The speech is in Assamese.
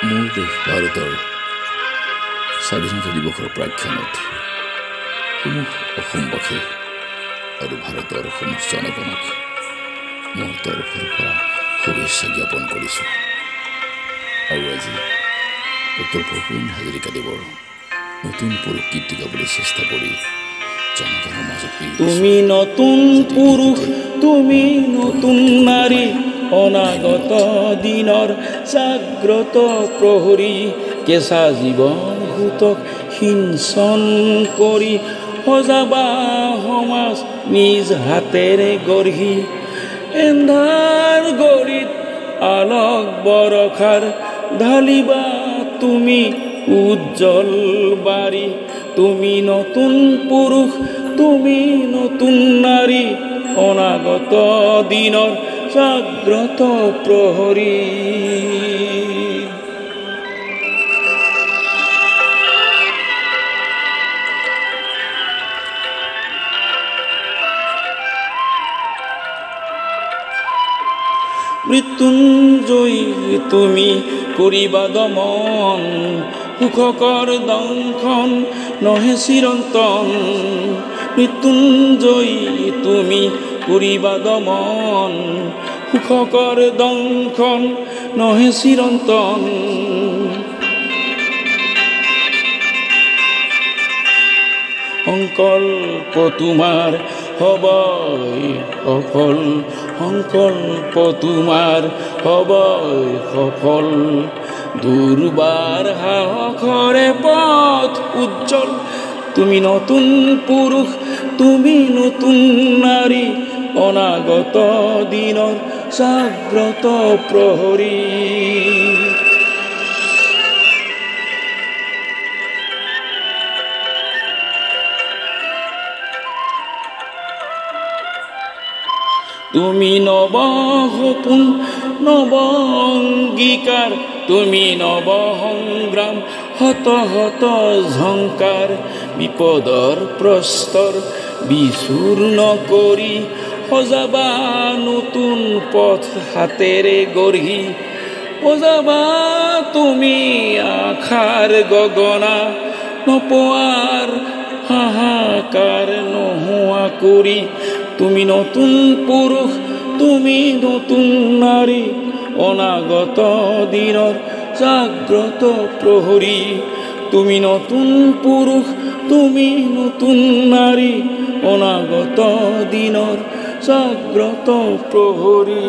মোৰ দেশ ভাৰতৰ স্বাধীনতা দিৱসৰ প্ৰাক্ষণত সমূহ অসমবাসী আৰু ভাৰতৰ সমস্ত জনগণক মোৰ তৰফৰ পৰা শুভেচ্ছা জ্ঞাপন কৰিছোঁ। আৰু আজি ডক্টৰ ভূপেন হাজৰিকাদেৱৰ নতুন পুৰুষ গীত গাবলৈ চেষ্টা কৰি জনগণৰ মাজত তুমি নতুন পুৰুষ, তুমি নতুন নাৰী, অনাগত দিনৰ জাগ্ৰত প্ৰহৰী, কেঁচা জীৱন ভূতক সিঞ্চন কৰি সজাবা সমাজ নিজ হাতেৰে গঢ়ি, এন্ধাৰ গৰিত আলোক বৰষাৰ ঢালিবা তুমি উজ্জ্বল বাৰী। তুমি নতুন পুৰুষ, তুমি নতুন নাৰী, অনাগত দিনৰ জাগ্ৰত প্ৰহৰী। মৃত্যুঞ্জয়ী তুমি কৰিবা দমন, সুখকৰ দংশন নহে চিৰন্তন। মৃত্যুঞ্জয়ী তুমি কৰিবা দমন, সুখকৰ দংশন নহে চিৰন্তন। সংকল্প তোমাৰ হবই সফল, সংকল্প তোমাৰ হবই সফল। দুৰ্বাৰ সাহসৰে পথ উজ্জ্বল, তুমি নতুন পুৰুষ, তুমি নতুন নাৰী, অনাগত দিনৰ জাগ্ৰত প্ৰহৰী। তুমি নব সপোন নব অংগীকাৰ, তুমি নব সংগ্ৰাম হত হত ঝংকাৰ। বিপদৰ প্ৰস্তৰ বিচূৰ্ণ কৰি সজাবা নতুন পথ হাতেৰে গঢ়ি, সজাবা তুমি আশাৰ গগনা, নপোৱাৰ হাহাকাৰ নোহোৱা কৰি। তুমি নতুন পুৰুষ, তুমি নতুন নাৰী, অনাগত দিনৰ জাগ্ৰত প্ৰহৰী। তুমি নতুন পুৰুষ, তুমি নতুন নাৰী, অনাগত দিনৰ জাগ্ৰত প্ৰহৰী।